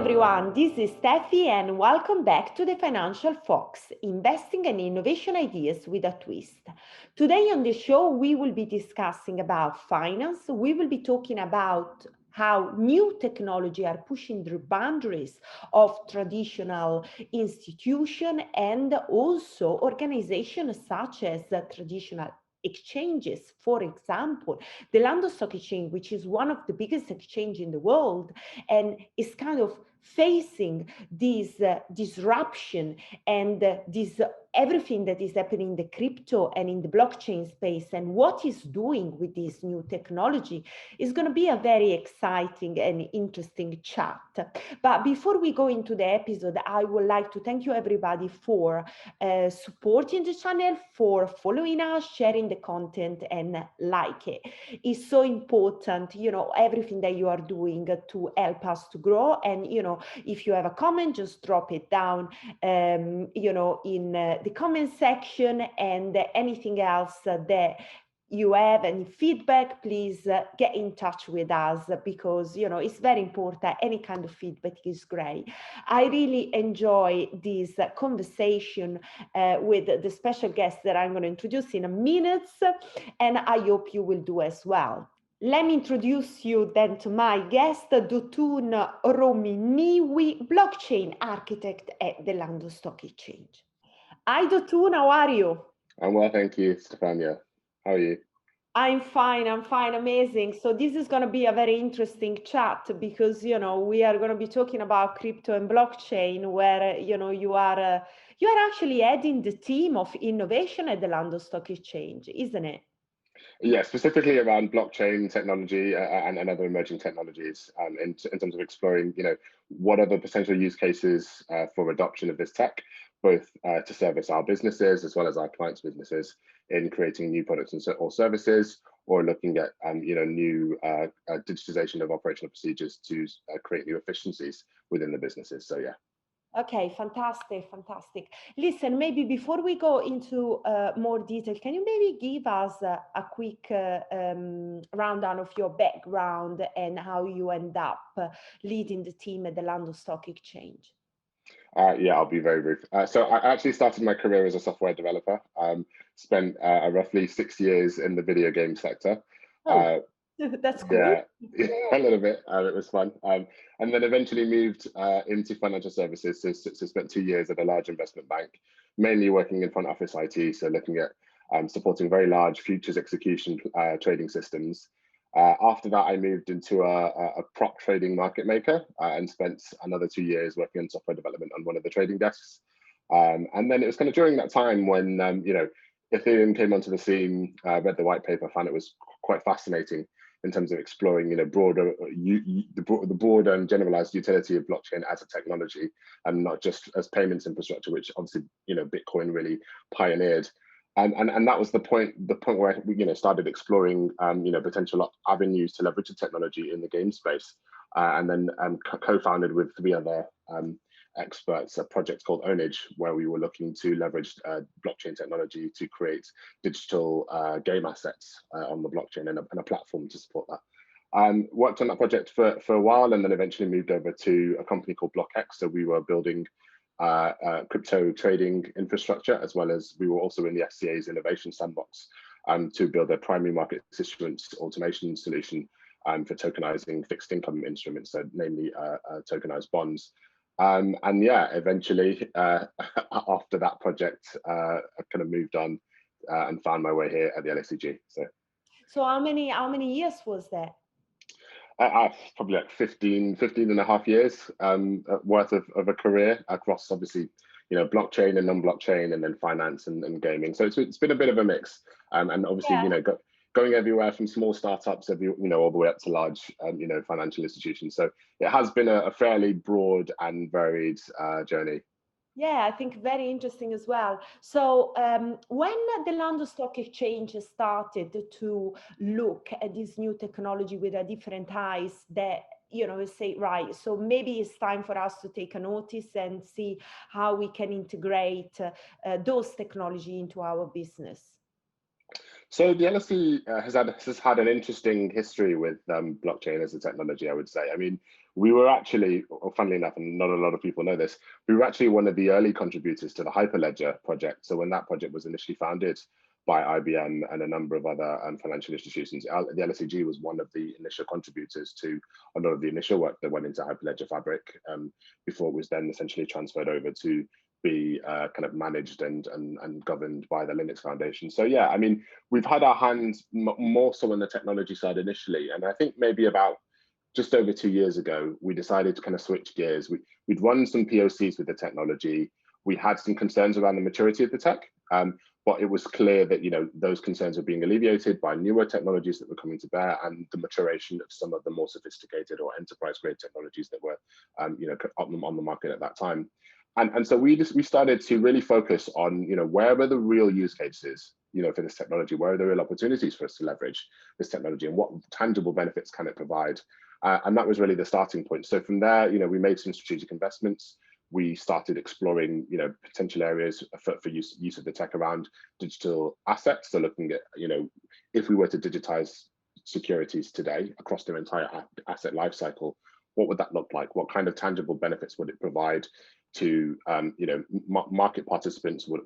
everyone, this is Steffi and welcome back to the Financial Fox, investing and innovation ideas with a twist. Today on the show, we will be discussing about finance. We will be talking about how new technology are pushing the boundaries of traditional institution and also organizations such as traditional exchanges. For example, the London Stock Exchange, which is one of the biggest exchange in the world and is kind of facing this disruption and this everything that is happening in the crypto and in the blockchain space and what is doing with this new technology is going to be a very exciting and interesting chat. But before we go into the episode, I would like to thank you everybody for supporting the channel, for following us, sharing the content and like it. It's so important, everything that you are doing to help us to grow. And, if you have a comment, just drop it down, in the comment section, and anything else that you have any feedback, please get in touch with us because, it's very important. Any kind of feedback is great. I really enjoy this conversation with the special guest that I'm going to introduce in a minute, and I hope you will do as well. Let me introduce you then to my guest, Dotun Rominiyi, blockchain architect at the London Stock Exchange. Hi, Dotun, how are you? I'm well, thank you, Stefania. How are you? I'm fine, amazing. So this is going to be a very interesting chat because, we are going to be talking about crypto and blockchain where, you are actually heading the team of innovation at the London Stock Exchange, isn't it? Yeah, specifically around blockchain technology and other emerging technologies in terms of exploring, what are the potential use cases for adoption of this tech, both to service our businesses as well as our clients' businesses in creating new products or services, or looking at, new digitization of operational procedures to create new efficiencies within the businesses. So, yeah. Okay, fantastic. Listen, maybe before we go into more detail, can you maybe give us a quick rundown of your background and how you end up leading the team at the London Stock Exchange? Yeah, I'll be very brief. So I actually started my career as a software developer, spent roughly 6 years in the video game sector. That's cool. Yeah, a little bit. It was fun. And then eventually moved into financial services. So spent 2 years at a large investment bank, mainly working in front office IT. So looking at supporting very large futures execution trading systems. After that, I moved into a prop trading market maker and spent another 2 years working on software development on one of the trading desks. And then it was kind of during that time when, Ethereum came onto the scene, read the white paper, found it was quite fascinating in terms of exploring, the broad and generalized utility of blockchain as a technology, and not just as payments infrastructure, which obviously, Bitcoin really pioneered. And that was the point where we, started exploring, potential avenues to leverage the technology in the game space, and then co-founded with 3 other experts a project called Ownage, where we were looking to leverage blockchain technology to create digital game assets on the blockchain and a platform to support that. Worked on that project for a while, and then eventually moved over to a company called BlockX. So we were building crypto trading infrastructure, as well as we were also in the FCA's innovation sandbox to build a primary market issuance automation solution for tokenizing fixed income instruments, so namely tokenized bonds. And yeah, eventually, after that project, I kind of moved on and found my way here at the LSEG. So how many years was that? Probably like 15 and a half years worth of a career across, obviously, blockchain and non-blockchain, and then finance and gaming. So it's been a bit of a mix, and obviously, going everywhere from small startups, all the way up to large, financial institutions. So it has been a fairly broad and varied journey. Yeah, I think very interesting as well. So when the London Stock Exchange started to look at this new technology with a different eyes, that say, right, so maybe it's time for us to take a notice and see how we can integrate those technology into our business. So the LSE has had an interesting history with blockchain as a technology, I would say. I mean, we were actually, or funnily enough, and not a lot of people know this, we were actually one of the early contributors to the Hyperledger project. So when that project was initially founded by IBM and a number of other financial institutions, the LSEG was one of the initial contributors to a lot of the initial work that went into Hyperledger Fabric before it was then essentially transferred over to be kind of managed and governed by the Linux Foundation. So yeah, I mean, we've had our hands more so on the technology side initially, and I think maybe about just over 2 years ago, we decided to kind of switch gears. We'd run some POCs with the technology. We had some concerns around the maturity of the tech, but it was clear that those concerns were being alleviated by newer technologies that were coming to bear and the maturation of some of the more sophisticated or enterprise-grade technologies that were on the market at that time. And so we started to really focus on where were the real use cases for this technology, where are the real opportunities for us to leverage this technology, and what tangible benefits can it provide. And that was really the starting point. So from there, we made some strategic investments. We started exploring, potential areas for use of the tech around digital assets. So looking at, if we were to digitize securities today across their entire asset lifecycle, what would that look like? What kind of tangible benefits would it provide to, market participants? What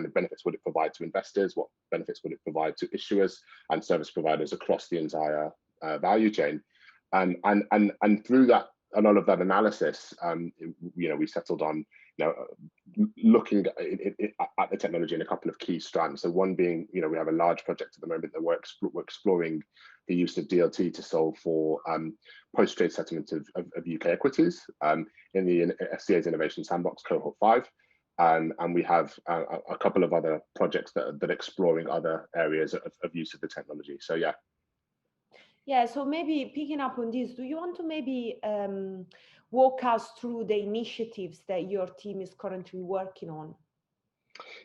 benefits would it provide to investors? What benefits would it provide to issuers and service providers across the entire value chain? And through that, a lot of that analysis, we settled on, looking at the technology in a couple of key strands. So one being, we have a large project at the moment that we're exploring the use of DLT to solve for post-trade settlement of UK equities in the FCA's Innovation Sandbox Cohort 5. And we have a couple of other projects that are exploring other areas of use of the technology. So yeah. Yeah, so maybe picking up on this, do you want to maybe walk us through the initiatives that your team is currently working on?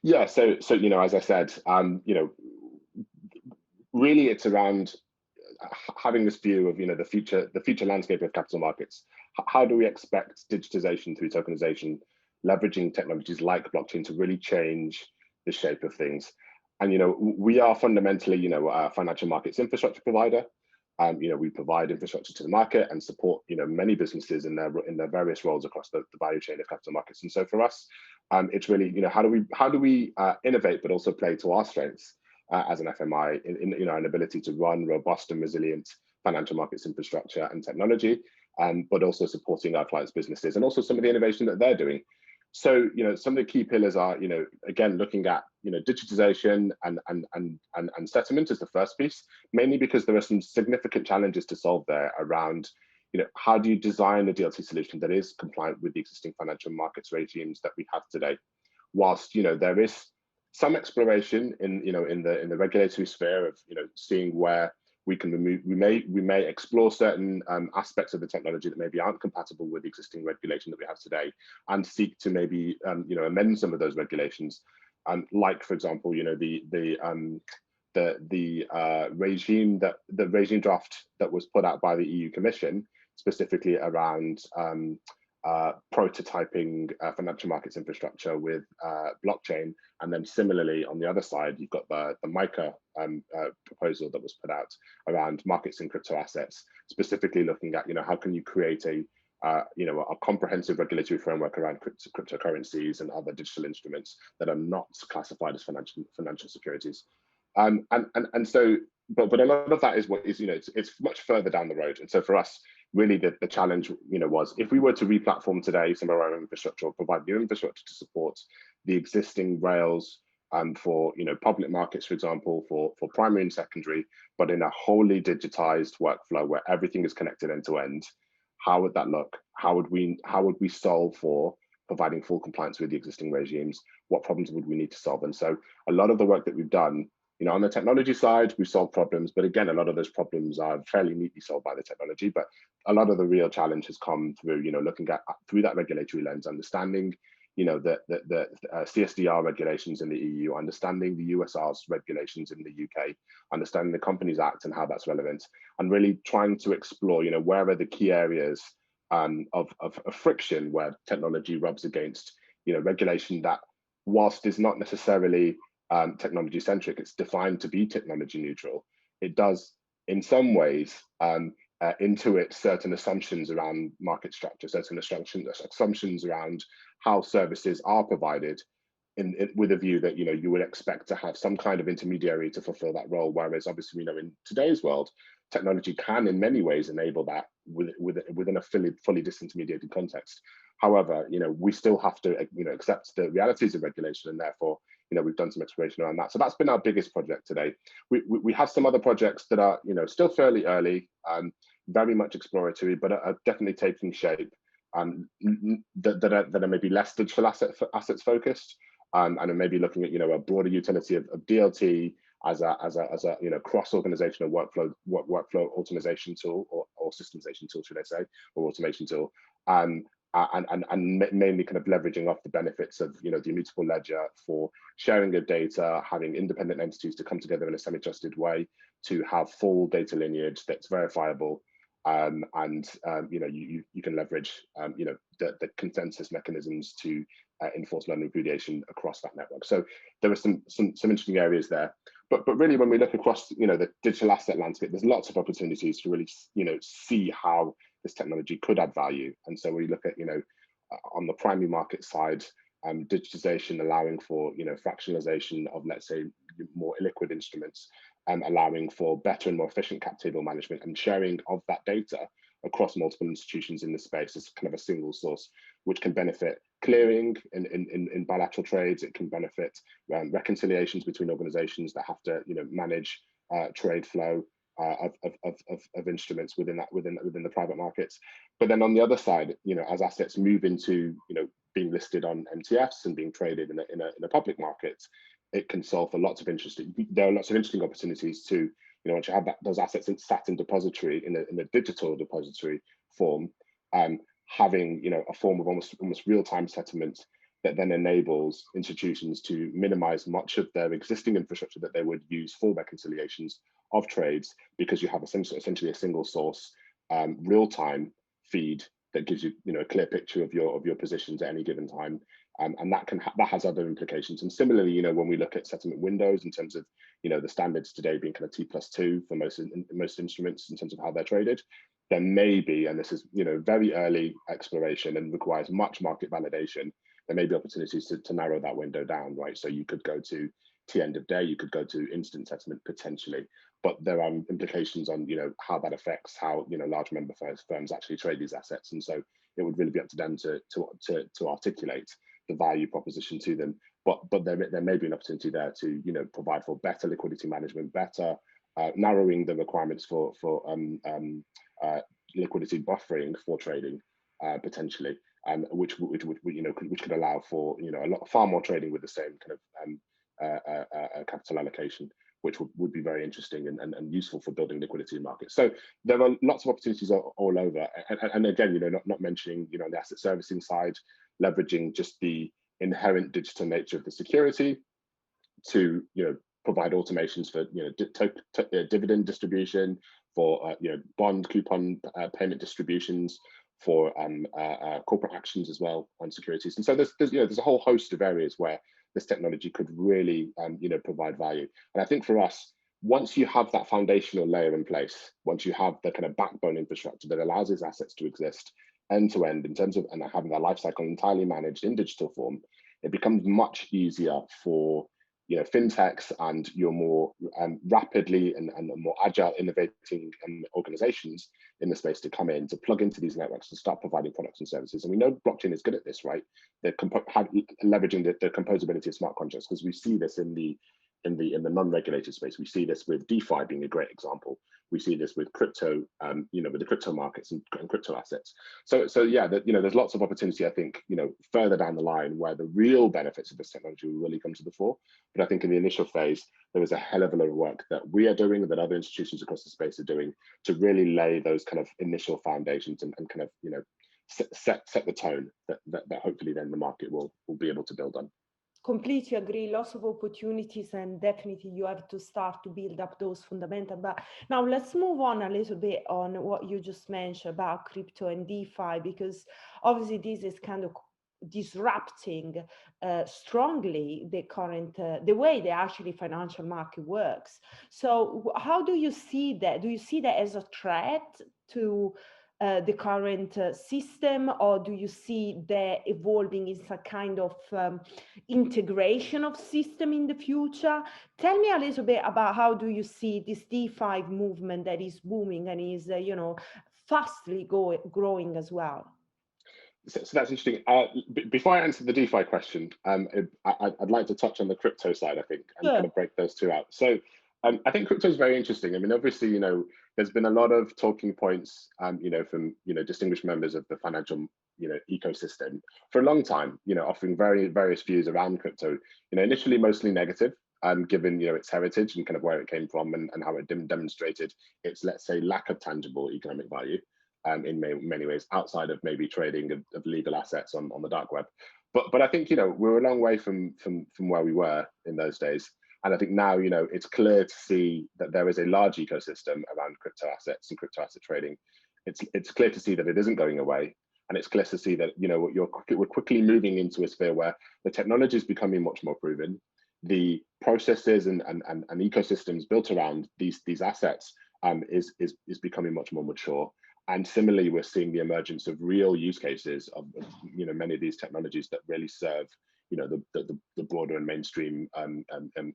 Yeah, so as I said, really it's around having this view of the future landscape of capital markets. How do we expect digitization through tokenization, leveraging technologies like blockchain to really change the shape of things? And we are fundamentally a financial markets infrastructure provider. We provide infrastructure to the market and support many businesses in their various roles across the value chain of capital markets. And so for us, it's really how do we innovate but also play to our strengths as an FMI in an ability to run robust and resilient financial markets infrastructure and technology, but also supporting our clients' businesses and also some of the innovation that they're doing. So, some of the key pillars are, again, looking at, digitization and settlement as the first piece, mainly because there are some significant challenges to solve there around, how do you design a DLT solution that is compliant with the existing financial markets regimes that we have today? Whilst, there is some exploration in the regulatory sphere of, seeing where we can remove, we may explore certain aspects of the technology that maybe aren't compatible with the existing regulation that we have today, and seek to maybe amend some of those regulations, like for example, the regime draft that was put out by the EU Commission specifically around prototyping financial markets infrastructure with blockchain. And then similarly, on the other side, you've got the MICA proposal that was put out around markets in crypto assets, specifically looking at, how can you create a comprehensive regulatory framework around cryptocurrencies and other digital instruments that are not classified as financial securities. And so, but a lot of that is what is, it's much further down the road. And so for us, really the challenge, was if we were to re-platform today some of our own infrastructure or provide new infrastructure to support the existing rails for public markets, for example, for primary and secondary, but in a wholly digitized workflow where everything is connected end to end, how would that look? How would we solve for providing full compliance with the existing regimes? What problems would we need to solve? And so a lot of the work that we've done, on the technology side, we solve problems, but again, a lot of those problems are fairly neatly solved by the technology. But a lot of the real challenge has come through, looking at through that regulatory lens, understanding, the CSDR regulations in the EU, understanding the USR's regulations in the UK, understanding the Companies Act and how that's relevant, and really trying to explore, where are the key areas of friction where technology rubs against, regulation that, whilst is not necessarily technology centric. It's defined to be technology neutral. It does, in some ways, intuit certain assumptions around market structure, certain assumptions around how services are provided, with a view that you would expect to have some kind of intermediary to fulfill that role. Whereas obviously we know in today's world, technology can in many ways enable that within a fully disintermediated context. However, we still have to accept the realities of regulation, and therefore we've done some exploration around that. So that's been our biggest project today. We have some other projects that are still fairly early, very much exploratory, but are definitely taking shape, that are maybe less digital assets focused, and are maybe looking at a broader utility of DLT as a cross-organizational workflow optimization tool, or systemization tool, should I say, or automation tool, and mainly kind of leveraging off the benefits of the immutable ledger for sharing of data, having independent entities to come together in a semi-trusted way to have full data lineage that's verifiable, and you can leverage the consensus mechanisms to enforce learning repudiation across that network. So there are some interesting areas there, but really when we look across the digital asset landscape, there's lots of opportunities to really see how this technology could add value. And so we look at on the primary market side, digitization allowing for fractionalization of, let's say, more illiquid instruments, allowing for better and more efficient cap table management and sharing of that data across multiple institutions in the space as kind of a single source, which can benefit clearing in bilateral trades. It can benefit reconciliations between organizations that have to manage trade flow of instruments within the private markets. But then on the other side, as assets move into being listed on MTFs and being traded in a public market, it can solve for lots of there are lots of interesting opportunities to once you have those assets sat in depository in a digital depository form, having a form of almost real-time settlement that then enables institutions to minimize much of their existing infrastructure that they would use for reconciliations of trades, because you have essentially a single source real-time feed that gives you a clear picture of your positions at any given time, and that has other implications. And similarly, when we look at settlement windows in terms of the standards today being kind of T+2 for most instruments in terms of how they're traded, there may be, and this is very early exploration and requires much market validation, there may be opportunities to narrow that window down, right? So you could go to T end of day, you could go to instant settlement potentially, but there are implications on how that affects how large member firms actually trade these assets, and so it would really be up to them to articulate the value proposition to them. But there may be an opportunity there to provide for better liquidity management, better narrowing the requirements for liquidity buffering for trading potentially, which could allow for far more trading with the same kind of capital allocation, which would be very interesting and useful for building liquidity in markets. So there are lots of opportunities all over, and again, not mentioning the asset servicing side, leveraging just the inherent digital nature of the security to provide automations for dividend distribution, for bond coupon payment distributions, for corporate actions as well on securities. And so there's a whole host of areas where this technology could really provide value. And I think for us, once you have that foundational layer in place, once you have the kind of backbone infrastructure that allows these assets to exist end to end in terms of and having their life cycle entirely managed in digital form, it becomes much easier for fintechs and your more rapidly and more agile innovating organizations in the space to come in, to plug into these networks and start providing products and services. And we know blockchain is good at this, right? They're leveraging the composability of smart contracts, because we see this in the non-regulated space. We see this with DeFi being a great example. We see this with crypto, with the crypto markets and crypto assets. So yeah, there's lots of opportunity, I think, further down the line where the real benefits of this technology will really come to the fore. But I think in the initial phase, there is a hell of a lot of work that we are doing, that other institutions across the space are doing, to really lay those kind of initial foundations and kind of, set the tone that hopefully then the market will be able to build on. Completely agree, lots of opportunities, and definitely you have to start to build up those fundamentals. But now let's move on a little bit on what you just mentioned about crypto and DeFi, because obviously this is kind of disrupting strongly the current the way the actually financial market works. So how do you see that? Do you see that as a threat to the current system, or do you see that evolving in some kind of integration of system in the future? Tell me a little bit about how do you see this DeFi movement that is booming and is fastly growing as well. So that's interesting. Before I answer the DeFi question, I'd like to touch on the crypto side, I think, and kind of break those two out. So I think crypto is very interesting. I mean, obviously, there's been a lot of talking points, from, distinguished members of the financial, ecosystem for a long time, offering various views around crypto, initially mostly negative, given, its heritage and kind of where it came from and how it demonstrated its, let's say, lack of tangible economic value. In many ways, outside of maybe trading of legal assets on the dark web, but I think we're a long way from where we were in those days, and I think now it's clear to see that there is a large ecosystem around crypto assets and crypto asset trading. It's clear to see that it isn't going away, and it's clear to see that we're quickly moving into a sphere where the technology is becoming much more proven. The processes and ecosystems built around these assets is becoming much more mature. And similarly, we're seeing the emergence of real use cases of many of these technologies that really serve the broader and mainstream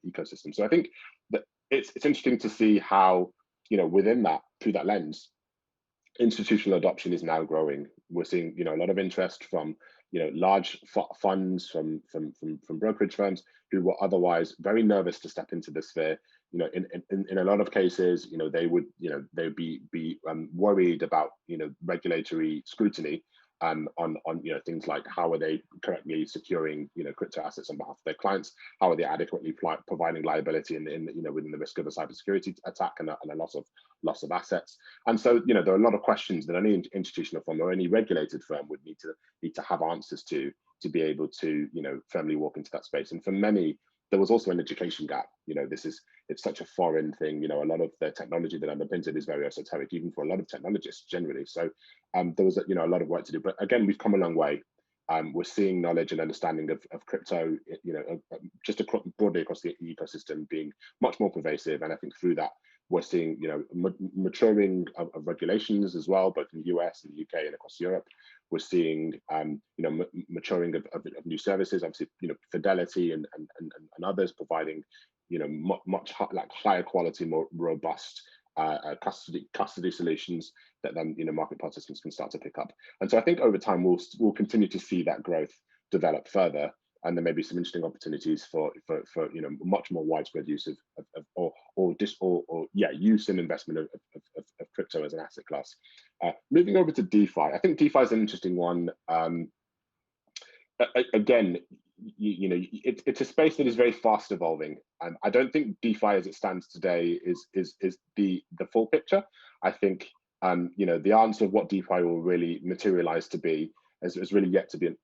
ecosystem. So I think that it's interesting to see how within that, through that lens, institutional adoption is now growing. We're seeing a lot of interest from large funds, from brokerage firms who were otherwise very nervous to step into this sphere. In a lot of cases, they would be worried about regulatory scrutiny on things like how are they correctly securing crypto assets on behalf of their clients, how are they adequately providing liability within the risk of a cybersecurity attack and a loss of assets. And so there are a lot of questions that any institutional firm or any regulated firm would need to have answers to be able to firmly walk into that space. And for many, there was also an education gap. It's such a foreign thing. A lot of the technology that underpins it is very esoteric, even for a lot of technologists generally. So there was a lot of work to do. But again, we've come a long way. We're seeing knowledge and understanding of crypto, just broadly across the ecosystem being much more pervasive. And I think through that, we're seeing maturing of regulations as well, both in the US and the UK and across Europe. We're seeing maturing of new services, obviously Fidelity and others providing much higher quality, more robust custody solutions that then market participants can start to pick up. And so I think over time we'll continue to see that growth develop further, and there may be some interesting opportunities for much more widespread use use and investment of crypto as an asset class. Moving over to DeFi, I think DeFi is an interesting one. Again, it's a space that is very fast evolving, and I don't think DeFi as it stands today is the full picture. I think the answer of what DeFi will really materialize to be has really yet to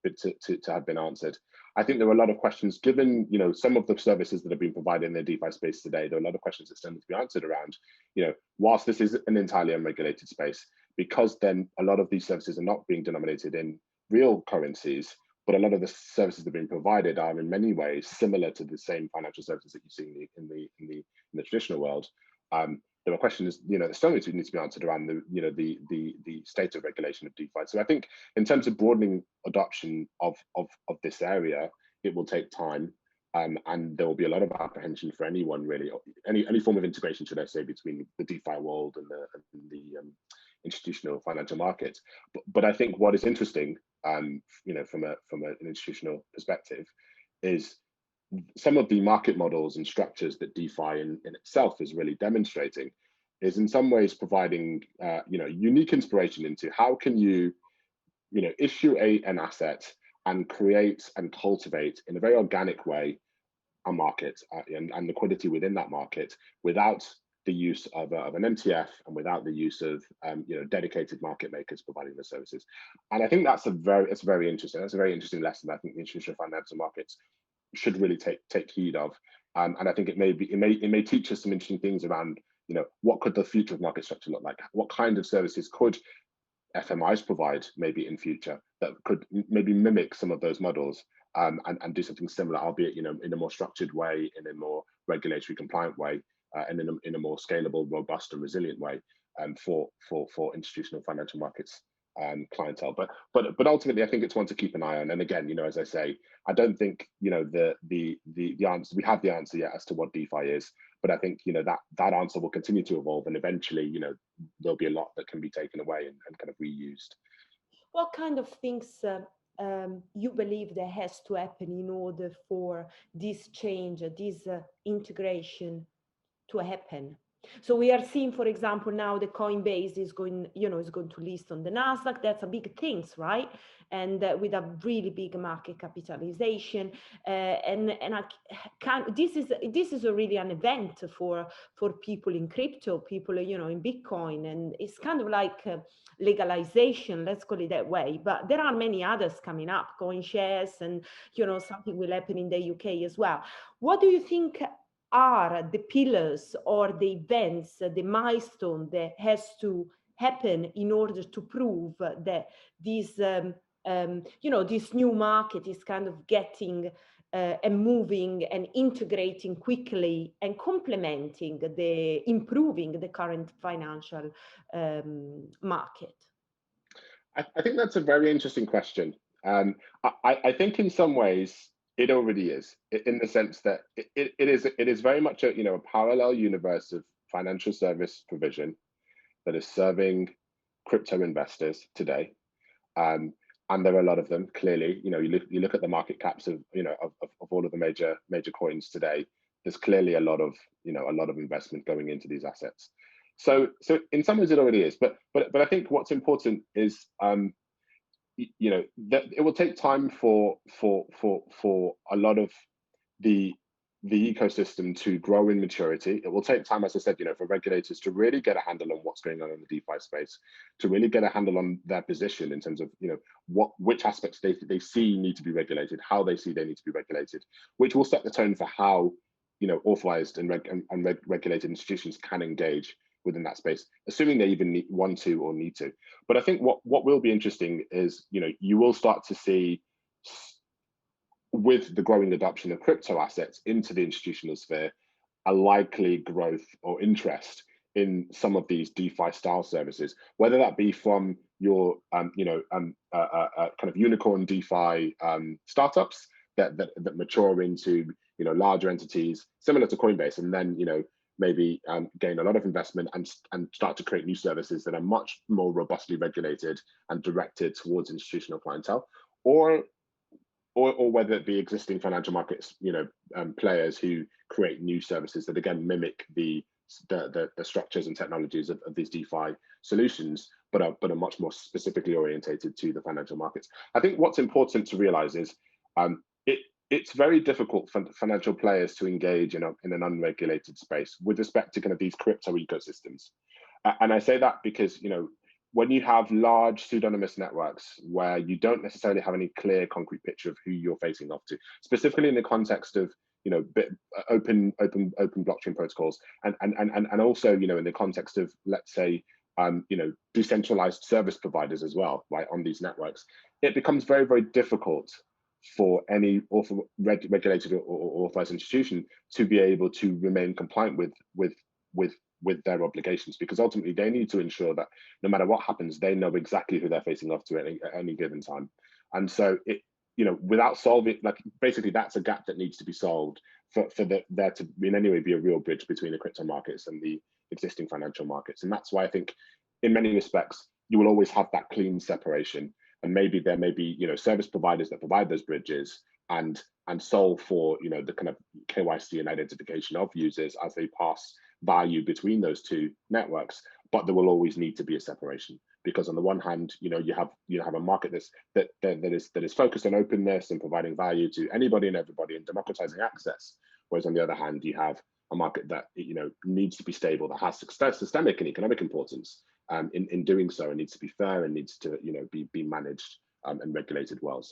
have been answered. I think there are a lot of questions, given some of the services that have been provided in the DeFi space today. There are a lot of questions that still need to be answered around, whilst this is an entirely unregulated space, because then a lot of these services are not being denominated in real currencies, but a lot of the services that are being provided are in many ways similar to the same financial services that you see in the traditional world. There are questions, that still need to be answered around the state of regulation of DeFi. So I think in terms of broadening adoption of this area, it will take time, and there will be a lot of apprehension for anyone really, any form of integration, should I say, between the DeFi world and the institutional financial markets. But I think what is interesting, from an institutional perspective, is some of the market models and structures that DeFi in itself is really demonstrating is in some ways providing unique inspiration into how can you issue an asset and create and cultivate in a very organic way a market and liquidity within that market without the use of an MTF and without the use of dedicated market makers providing the services. And I think that's very interesting. That's a very interesting lesson that I think the institutional financial markets should really take heed of, and I think it may teach us some interesting things around what could the future of market structure look like, what kind of services could FMIs provide maybe in future that could maybe mimic some of those models, and do something similar, albeit in a more structured way, in a more regulatory compliant way, and in a more scalable, robust, and resilient way, for institutional financial markets clientele. But ultimately, I think it's one to keep an eye on. And again, as I say, I don't think the answer, we have the answer yet as to what DeFi is. But I think that answer will continue to evolve, and eventually there'll be a lot that can be taken away and kind of reused. What kind of things you believe that has to happen in order for this change, this integration to happen? So we are seeing, for example, now the Coinbase is going to list on the Nasdaq. That's a big thing, right? And with a really big market capitalization, this is really an event for people in crypto, people in Bitcoin, and it's kind of like legalization, let's call it that way. But there are many others coming up, coin shares, and something will happen in the UK as well. What do you think are the pillars or the events, the milestone that has to happen in order to prove that this this new market is kind of getting and moving and integrating quickly and complementing improving the current financial market? I think that's a very interesting question. I think in some ways it already is, in the sense that it is very much a parallel universe of financial service provision that is serving crypto investors today. And there are a lot of them. Clearly, you look at the market caps of all of the major coins today. There's clearly a lot of investment going into these assets. So in some ways it already is. But I think what's important is that it will take time for a lot of the ecosystem to grow in maturity. It will take time, as I said, for regulators to really get a handle on what's going on in the DeFi space, to really get a handle on their position in terms of which aspects they see need to be regulated, how they see they need to be regulated, which will set the tone for how authorized and regulated institutions can engage within that space, assuming they even want to or need to. But I think what will be interesting is you will start to see, with the growing adoption of crypto assets into the institutional sphere, a likely growth or interest in some of these DeFi style services, whether that be from your kind of unicorn DeFi startups that mature into larger entities similar to Coinbase, and then maybe gain a lot of investment and start to create new services that are much more robustly regulated and directed towards institutional clientele, or whether it be existing financial markets players who create new services that again mimic the structures and technologies of these DeFi solutions, but are much more specifically orientated to the financial markets. I think what's important to realize is it's very difficult for financial players to engage in an unregulated space with respect to kind of these crypto ecosystems. And I say that because, when you have large pseudonymous networks where you don't necessarily have any clear, concrete picture of who you're facing off to, specifically in the context of, open blockchain protocols, and also, in the context of, let's say, decentralized service providers as well, right, on these networks, it becomes very, very difficult for any regulated or authorized institution to be able to remain compliant with their obligations, because ultimately they need to ensure that no matter what happens, they know exactly who they're facing off to at any given time. And so without solving, basically that's a gap that needs to be solved for there to in any way be a real bridge between the crypto markets and the existing financial markets. And that's why I think in many respects you will always have that clean separation. And maybe there may be service providers that provide those bridges and solve for the kind of KYC and identification of users as they pass value between those two networks. But there will always need to be a separation, because on the one hand, you have a market that is focused on openness and providing value to anybody and everybody and democratizing access, whereas on the other hand, you have a market that needs to be stable, that has systemic and economic importance. In doing so, it needs to be fair and needs to be managed and regulated well.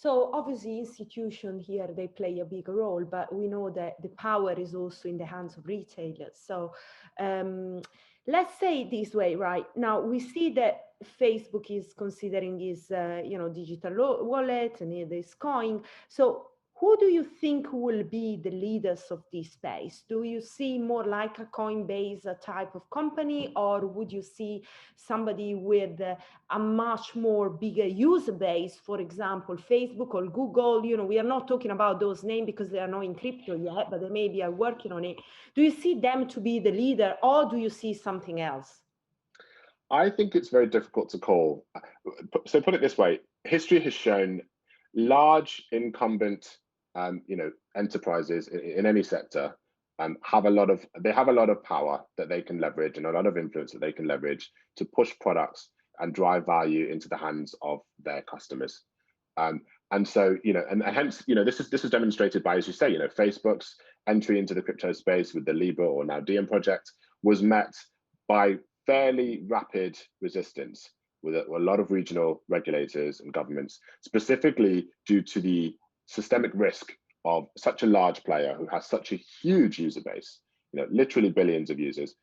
So obviously institutions here, they play a big role, but we know that the power is also in the hands of retailers. So um, let's say it this way, right? Now we see that Facebook is considering his, digital wallet and it is coin. So who do you think will be the leaders of this space? Do you see more like a Coinbase type of company, or would you see somebody with a much more bigger user base, for example, Facebook or Google? We are not talking about those names because they are not in crypto yet, but they maybe are working on it. Do you see them to be the leader, or do you see something else? I think it's very difficult to call. So put it this way: history has shown large incumbent, enterprises in any sector have a lot of power that they can leverage and a lot of influence that they can leverage to push products and drive value into the hands of their customers. And so, and hence, this is demonstrated by, as you say, Facebook's entry into the crypto space with the Libra or now Diem project was met by fairly rapid resistance with a lot of regional regulators and governments, specifically due to the systemic risk of such a large player who has such a huge user base, literally billions of users,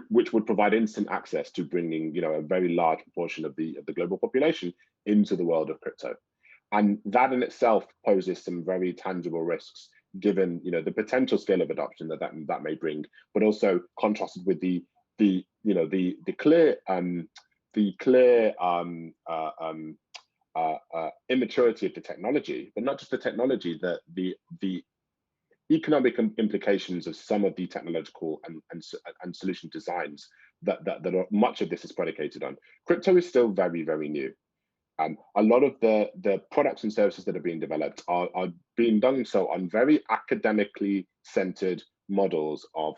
which would provide instant access to bringing, a very large proportion of the global population into the world of crypto. And that in itself poses some very tangible risks, given the potential scale of adoption that may bring, but also contrasted with the clear immaturity of the technology, but not just the technology, the economic implications of some of the technological and solution designs that much of this is predicated on. Crypto is still very, very new. A lot of the products and services that are being developed are being done so on very academically centered models of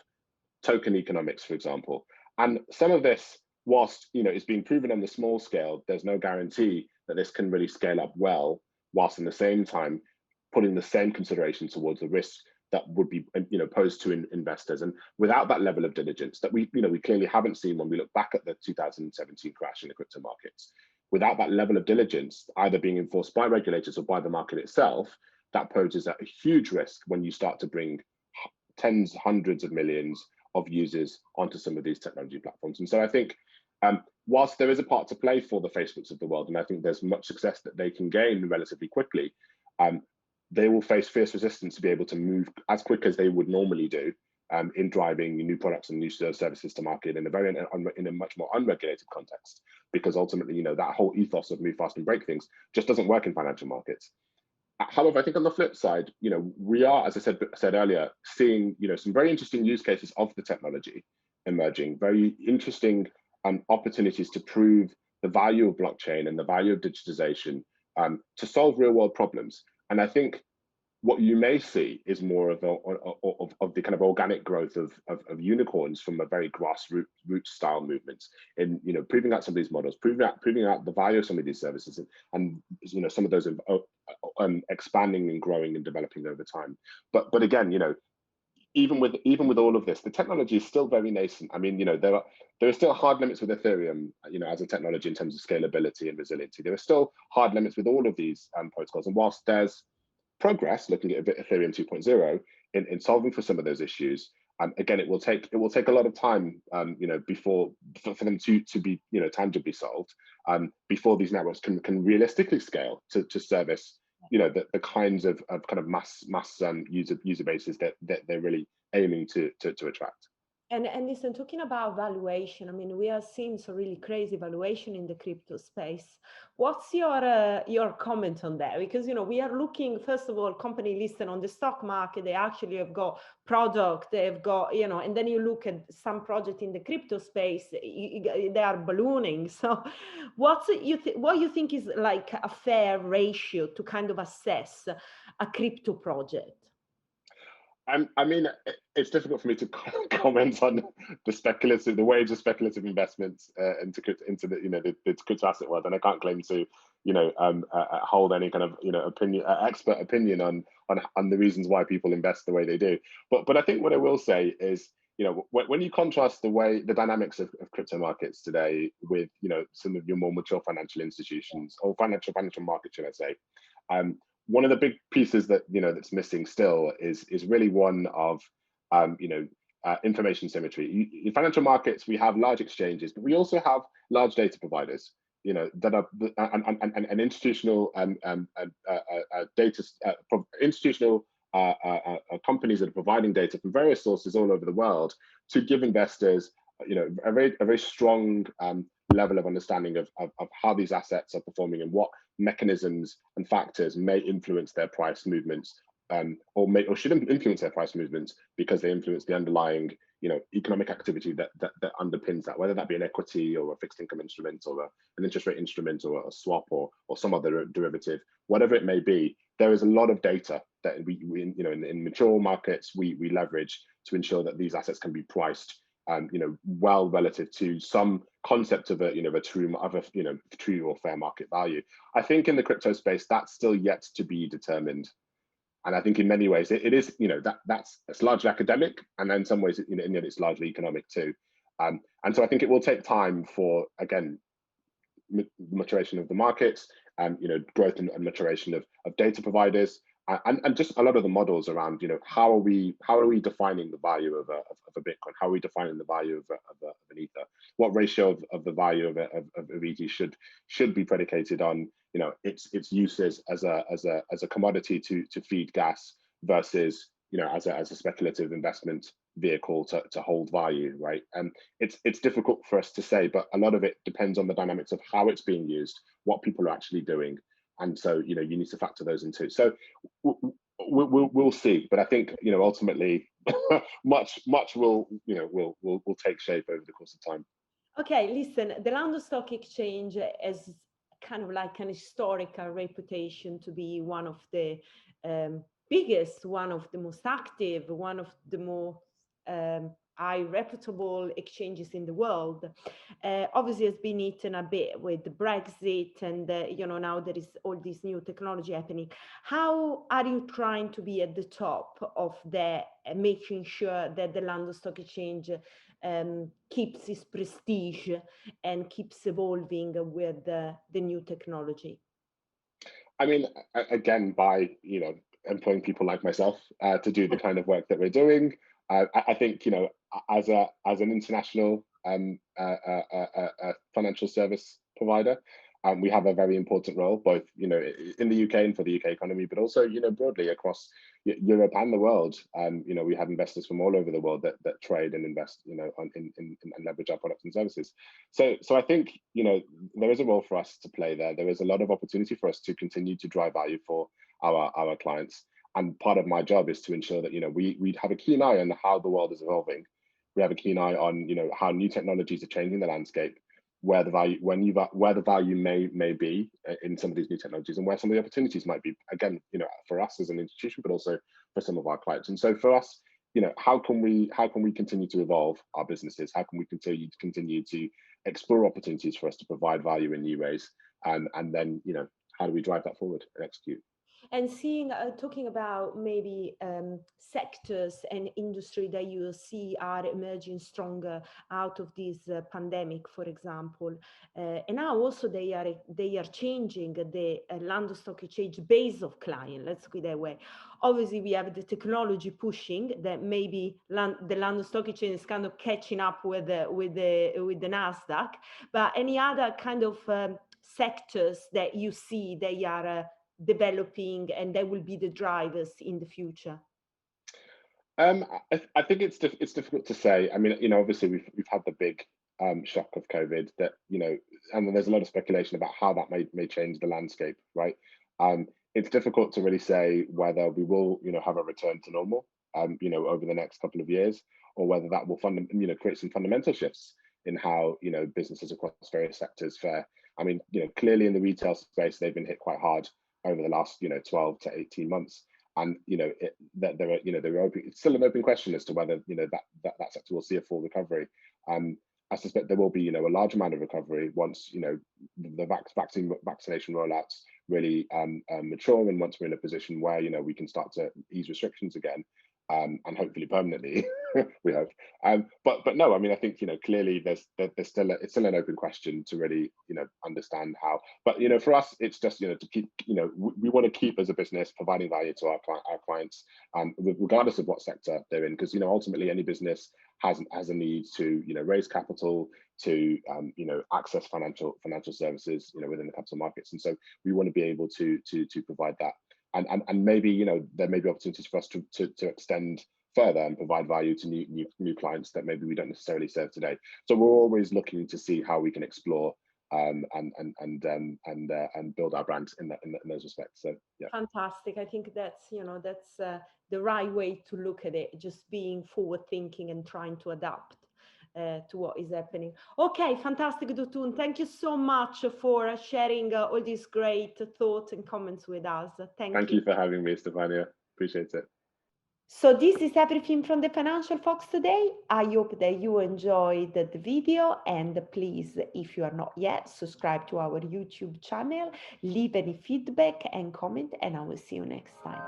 token economics, for example. And some of this, whilst is being proven on the small scale, there's no guarantee that this can really scale up well, whilst in the same time putting the same consideration towards the risks that would be posed to investors. And without that level of diligence that we clearly haven't seen when we look back at the 2017 crash in the crypto markets, without that level of diligence either being enforced by regulators or by the market itself, that poses a huge risk when you start to bring tens, hundreds of millions of users onto some of these technology platforms. And so I think whilst there is a part to play for the Facebooks of the world, and I think there's much success that they can gain relatively quickly, they will face fierce resistance to be able to move as quick as they would normally do in driving new products and new services to market in a much more unregulated context, because ultimately, that whole ethos of move fast and break things just doesn't work in financial markets. However, I think on the flip side, we are, as I said earlier, seeing some very interesting use cases of the technology emerging, very interesting opportunities to prove the value of blockchain and the value of digitization to solve real world problems. And I think what you may see is more of the kind of organic growth of unicorns from a very grassroots style movements in proving out some of these models, proving out the value of some of these services, and some of those expanding and growing and developing over time. But again, even with all of this, the technology is still very nascent. I mean, there are still hard limits with Ethereum, as a technology in terms of scalability and resiliency. There are still hard limits with all of these protocols, and whilst there's progress looking at Ethereum 2.0 in solving for some of those issues, again, it will take a lot of time, before for them to be tangibly solved, before these networks can realistically scale to service the kinds of kind of mass user bases that they're really aiming to attract. And listen, talking about valuation, I mean, we are seeing some really crazy valuation in the crypto space. What's your comment on that? Because we are looking, first of all, company listed on the stock market. They actually have got product. They've got and then you look at some project in the crypto space. They are ballooning. So, what you think is like a fair ratio to kind of assess a crypto project? I mean, it's difficult for me to comment on the waves of speculative investments into the crypto asset world, and I can't claim to hold any kind of expert opinion on the reasons why people invest the way they do. But I think what I will say is when you contrast the dynamics of crypto markets today with, some of your more mature financial institutions or financial markets, should I say, one of the big pieces that, that's missing still is really one of, information symmetry. In financial markets, we have large exchanges, but we also have large data providers, that are and institutional data institutional companies that are providing data from various sources all over the world to give investors, a very strong level of understanding of how these assets are performing and what mechanisms and factors may influence their price movements, or should influence their price movements because they influence the underlying, economic activity that underpins that, whether that be an equity or a fixed income instrument or an interest rate instrument or a swap or some other derivative, whatever it may be. There is a lot of data that we in mature markets we leverage to ensure that these assets can be priced, well relative to some concept of a true or fair market value. I think in the crypto space that's still yet to be determined. And I think in many ways it is, that's largely academic, and then in some ways, it's largely economic too. And so I think it will take time for, again, maturation of the markets, growth and maturation of data providers, and just a lot of the models around, how are we defining the value of a Bitcoin? How are we defining the value of an Ether? What ratio of the value of ETH should be predicated on, its uses as a commodity to feed gas versus, as a speculative investment vehicle to hold value, right? And it's difficult for us to say, but a lot of it depends on the dynamics of how it's being used, what people are actually doing. And so, you need to factor those into. So we'll see. But I think, ultimately, much will take shape over the course of time. Okay, listen, the London Stock Exchange has kind of like an historical reputation to be one of the biggest, one of the most active, one of the more high reputable exchanges in the world. Obviously has been eaten a bit with the Brexit, and now there is all this new technology happening. How are you trying to be at the top of making sure that the London Stock Exchange keeps its prestige and keeps evolving with the new technology? I mean, again, by employing people like myself to do the kind of work that we're doing. I think, as an international financial service provider, we have a very important role, both in the UK and for the UK economy, but also broadly across Europe and the world. We have investors from all over the world that trade and invest, and leverage our products and services. So I think there is a role for us to play there. There is a lot of opportunity for us to continue to drive value for our clients. And part of my job is to ensure that we have a keen eye on how the world is evolving. We have a keen eye on how new technologies are changing the landscape, where the value may be in some of these new technologies, and where some of the opportunities might be. Again, for us as an institution, but also for some of our clients. And so for us, how can we continue to evolve our businesses? How can we continue to explore opportunities for us to provide value in new ways? And then how do we drive that forward and execute? And talking about maybe sectors and industry that you see are emerging stronger out of this pandemic, for example, and now also they are changing the London Stock Exchange base of client. Let's go that way. Obviously, we have the technology pushing that maybe the London Stock Exchange is kind of catching up with the Nasdaq. But any other kind of sectors that you see they are developing and they will be the drivers in the future? I think it's difficult to say. I mean, obviously we've had the big shock of COVID that and there's a lot of speculation about how that may change the landscape, right? It's difficult to really say whether we will have a return to normal over the next couple of years, or whether that will create some fundamental shifts in how businesses across various sectors fare. I mean, clearly in the retail space they've been hit quite hard over the last 12 to 18 months, and it's still an open question as to whether that sector will see a full recovery. I suspect there will be a large amount of recovery once the vaccination rollouts really mature, and once we're in a position where we can start to ease restrictions again. and hopefully permanently, we hope. But no, I mean, I think, clearly there's still it's still an open question to really, understand how. But for us, it's just, to keep, we want to keep as a business providing value to our clients, regardless of what sector they're in, because ultimately any business has a need to raise capital, to access financial services within the capital markets, and so we want to be able to provide that. And maybe there may be opportunities for us to extend further and provide value to new clients that maybe we don't necessarily serve today. So we're always looking to see how we can explore and build our brand in those respects. So yeah. Fantastic. I think that's the right way to look at it, just being forward thinking and trying to adapt to what is happening. Okay, fantastic, Dotun. Thank you so much for sharing all these great thoughts and comments with us. Thank you for having me, Stefania. Appreciate it. So this is everything from the Financial Fox today. I hope that you enjoyed the video, and please, if you are not yet, subscribe to our YouTube channel, leave any feedback and comment, and I will see you next time.